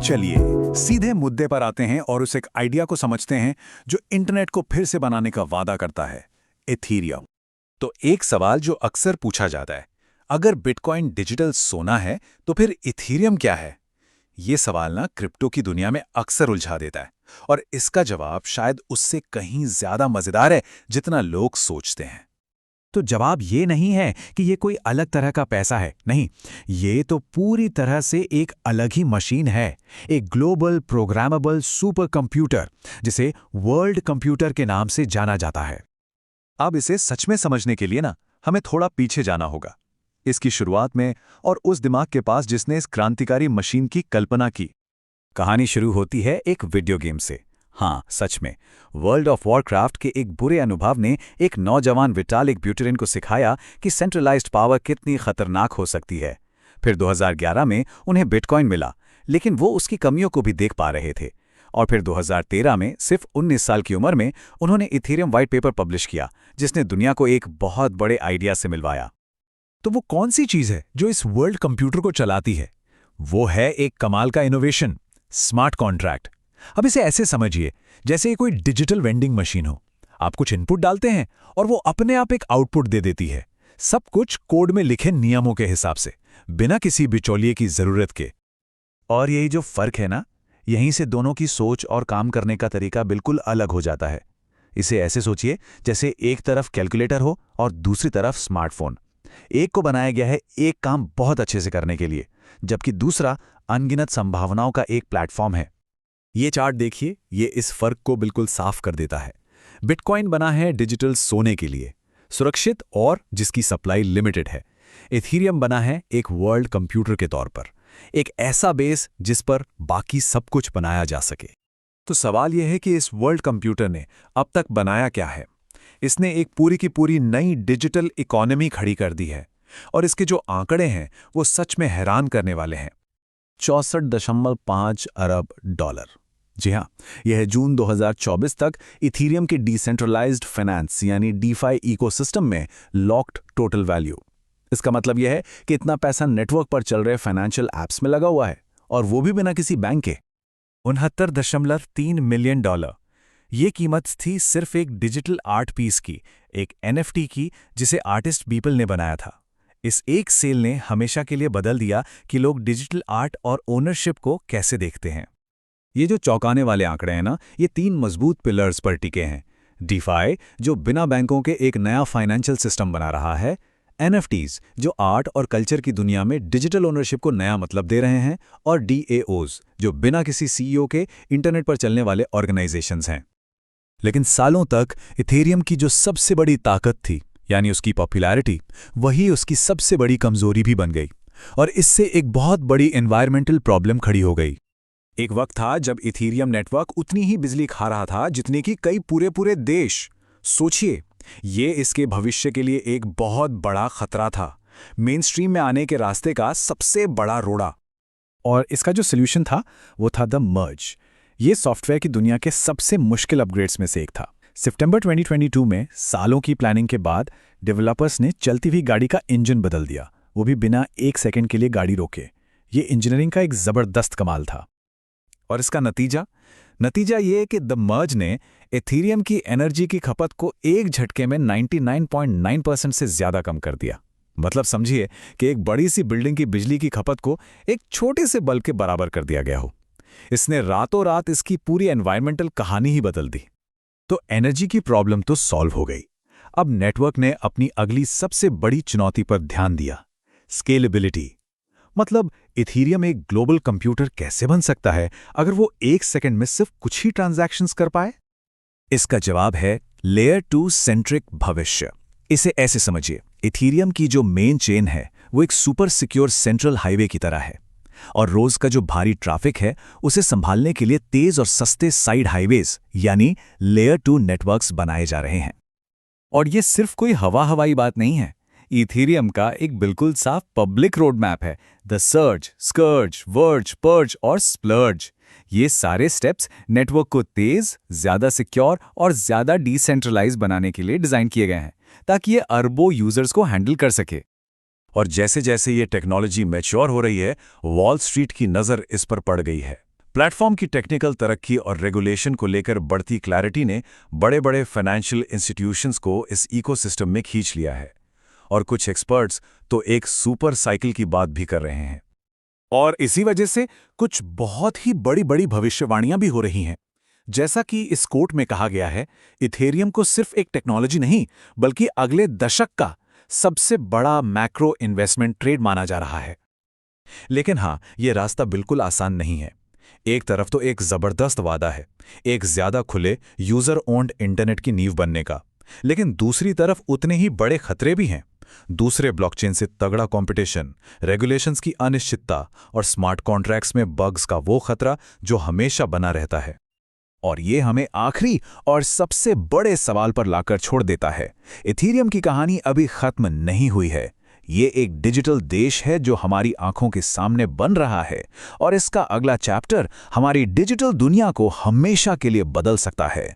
चलिए सीधे मुद्दे पर आते हैं और उस एक आइडिया को समझते हैं जो इंटरनेट को फिर से बनाने का वादा करता है, इथीरियम। तो एक सवाल जो अक्सर पूछा जाता है, अगर बिटकॉइन डिजिटल सोना है तो फिर इथीरियम क्या है? ये सवाल ना क्रिप्टो की दुनिया में अक्सर उलझा देता है, और इसका जवाब शायद उससे कहीं ज्यादा मजेदार है जितना लोग सोचते हैं। तो जवाब ये नहीं है कि ये कोई अलग तरह का पैसा है, नहीं, ये तो पूरी तरह से एक अलग ही मशीन है, एक ग्लोबल प्रोग्रामेबल सुपर कंप्यूटर जिसे वर्ल्ड कंप्यूटर के नाम से जाना जाता है। अब इसे सच में समझने के लिए ना हमें थोड़ा पीछे जाना होगा, इसकी शुरुआत में, और उस दिमाग के पास जिसने इस क्रांतिकारी मशीन की कल्पना की। कहानी शुरू होती है एक वीडियो गेम से। हाँ, सच में, वर्ल्ड ऑफ वॉरक्राफ्ट के एक बुरे अनुभव ने एक नौजवान विटालिक ब्यूटेरिन को सिखाया कि सेंट्रलाइज्ड पावर कितनी खतरनाक हो सकती है। फिर 2011 में उन्हें बिटकॉइन मिला, लेकिन वो उसकी कमियों को भी देख पा रहे थे। और फिर 2013 में सिर्फ 19 साल की उम्र में उन्होंने इथेरियम व्हाइट पेपर पब्लिश किया, जिसने दुनिया को एक बहुत बड़े आइडिया से मिलवाया। तो वो कौन सी चीज है जो इस वर्ल्ड कंप्यूटर को चलाती है? वो है एक कमाल का इनोवेशन, स्मार्ट कॉन्ट्रैक्ट। अब इसे ऐसे समझिए जैसे ये कोई डिजिटल वेंडिंग मशीन हो। आप कुछ इनपुट डालते हैं और वो अपने आप एक आउटपुट दे देती है, सब कुछ कोड में लिखे नियमों के हिसाब से, बिना किसी बिचौलिए की जरूरत के। और यही जो फर्क है ना, यहीं से दोनों की सोच और काम करने का तरीका बिल्कुल अलग हो जाता है। इसे ऐसे सोचिए जैसे एक तरफ कैलकुलेटर हो और दूसरी तरफ स्मार्टफोन। एक को बनाया गया है एक काम बहुत अच्छे से करने के लिए, जबकि दूसरा अनगिनत संभावनाओं का एक प्लेटफॉर्म है। ये चार्ट देखिए, ये इस फर्क को बिल्कुल साफ कर देता है। बिटकॉइन बना है डिजिटल सोने के लिए, सुरक्षित और जिसकी सप्लाई लिमिटेड है। इथीरियम बना है एक वर्ल्ड कंप्यूटर के तौर पर, एक ऐसा बेस जिस पर बाकी सब कुछ बनाया जा सके। तो सवाल यह है कि इस वर्ल्ड कंप्यूटर ने अब तक बनाया क्या है? इसने एक पूरी की पूरी नई डिजिटल इकोनॉमी खड़ी कर दी है, और इसके जो आंकड़े हैं वो सच में हैरान करने वाले हैं। 64.5 अरब डॉलर। जी हाँ, यह है जून 2024 तक इथीरियम के डिसेंट्रलाइज्ड फाइनेंस यानी डीफाई इकोसिस्टम में लॉक्ड टोटल वैल्यू। इसका मतलब यह है कि इतना पैसा नेटवर्क पर चल रहे फाइनेंशियल एप्स में लगा हुआ है, और वो भी बिना किसी बैंक के। 69.3 मिलियन डॉलर। ये कीमत थी सिर्फ एक डिजिटल आर्ट पीस की, एक एनएफटी की, जिसे आर्टिस्ट बीपल ने बनाया था। इस एक सेल ने हमेशा के लिए बदल दिया कि लोग डिजिटल आर्ट और ओनरशिप को कैसे देखते हैं। ये जो चौंकाने वाले आंकड़े हैं ना, ये 3 मजबूत पिलर्स पर टिके हैं। डीफाई, जो बिना बैंकों के एक नया फाइनेंशियल सिस्टम बना रहा है। एनएफटीज, जो आर्ट और कल्चर की दुनिया में डिजिटल ओनरशिप को नया मतलब दे रहे हैं। और डीएओज, जो बिना किसी सीईओ के इंटरनेट पर चलने वाले ऑर्गेनाइजेशंस हैं। लेकिन सालों तक इथेरियम की जो सबसे बड़ी ताकत थी, यानी उसकी पॉपुलैरिटी, वही उसकी सबसे बड़ी कमजोरी भी बन गई, और इससे एक बहुत बड़ी एनवायरमेंटल प्रॉब्लम खड़ी हो गई। एक वक्त था जब इथीरियम नेटवर्क उतनी ही बिजली खा रहा था जितनी कि कई पूरे देश। सोचिए, ये इसके भविष्य के लिए एक बहुत बड़ा खतरा था, मेन स्ट्रीम में आने के रास्ते का सबसे बड़ा रोड़ा। और इसका जो सोल्यूशन था वो था द मर्ज। ये सॉफ्टवेयर की दुनिया के सबसे मुश्किल अपग्रेड्स में से एक था। सितंबर 2022 में सालों की प्लानिंग के बाद डेवलपर्स ने चलती हुई गाड़ी का इंजन बदल दिया, वो भी बिना 1 सेकंड के लिए गाड़ी रोके। ये इंजीनियरिंग का एक जबरदस्त कमाल था। और इसका नतीजा ये है कि द मर्ज ने इथीरियम की एनर्जी की खपत को एक झटके में 99.9% से ज्यादा कम कर दिया। मतलब समझिए कि एक बड़ी सी बिल्डिंग की बिजली की खपत को एक छोटे से बल्ब के बराबर कर दिया गया हो। इसने रातों रात इसकी पूरी एनवायरमेंटल कहानी ही बदल दी। तो एनर्जी की प्रॉब्लम तो सॉल्व हो गई। अब नेटवर्क ने अपनी अगली सबसे बड़ी चुनौती पर ध्यान दिया, स्केलेबिलिटी। मतलब इथीरियम एक ग्लोबल कंप्यूटर कैसे बन सकता है अगर वो 1 सेकंड में सिर्फ कुछ ही ट्रांजैक्शंस कर पाए? इसका जवाब है लेयर 2 सेंट्रिक भविष्य। इसे ऐसे समझिए, इथीरियम की जो मेन चेन है वो एक सुपर सिक्योर सेंट्रल हाईवे की तरह है, और रोज का जो भारी ट्रैफिक है उसे संभालने के लिए तेज और सस्ते साइड हाईवेज यानी लेयर 2 नेटवर्क्स बनाए जा रहे हैं। और ये सिर्फ कोई हवाई बात नहीं है, इथीरियम का एक बिल्कुल साफ पब्लिक रोड मैप है। The surge, scourge, verge, purge और स्प्लर्ज, ये सारे स्टेप्स नेटवर्क को तेज, ज्यादा सिक्योर और ज्यादा डिसेंट्रलाइज बनाने के लिए डिजाइन किए गए हैं, ताकि ये अरबों यूजर्स को हैंडल कर सके। और जैसे जैसे ये टेक्नोलॉजी मैच्योर हो रही है, वॉल स्ट्रीट की नज़र इस पर पड़ गई है। प्लेटफॉर्म की टेक्निकल तरक्की और रेगुलेशन को लेकर बढ़ती क्लैरिटी ने बड़े बड़े फाइनेंशियल इंस्टीट्यूशंस को इस इकोसिस्टम में खींच लिया है, और कुछ एक्सपर्ट्स तो एक सुपर साइकिल की बात भी कर रहे हैं। और इसी वजह से कुछ बहुत ही बड़ी बड़ी भविष्यवाणियां भी हो रही हैं। जैसा कि इस कोट में कहा गया है, इथेरियम को सिर्फ एक टेक्नोलॉजी नहीं बल्कि अगले दशक का सबसे बड़ा मैक्रो इन्वेस्टमेंट ट्रेड माना जा रहा है। लेकिन हाँ, ये रास्ता बिल्कुल आसान नहीं है। एक तरफ तो एक जबरदस्त वादा है, एक ज्यादा खुले यूजर ओन्ड इंटरनेट की नींव बनने का, लेकिन दूसरी तरफ उतने ही बड़े खतरे भी हैं। दूसरे ब्लॉकचेन से तगड़ा कंपटीशन, रेगुलेशंस की अनिश्चितता और स्मार्ट कॉन्ट्रैक्ट्स में बग्स का वो खतरा जो हमेशा बना रहता है। और ये हमें आखिरी और सबसे बड़े सवाल पर लाकर छोड़ देता है। इथेरियम की कहानी अभी खत्म नहीं हुई है। ये एक डिजिटल देश है जो हमारी आंखों के सामने बन रहा है, और इसका अगला चैप्टर हमारी डिजिटल दुनिया को हमेशा के लिए बदल सकता है।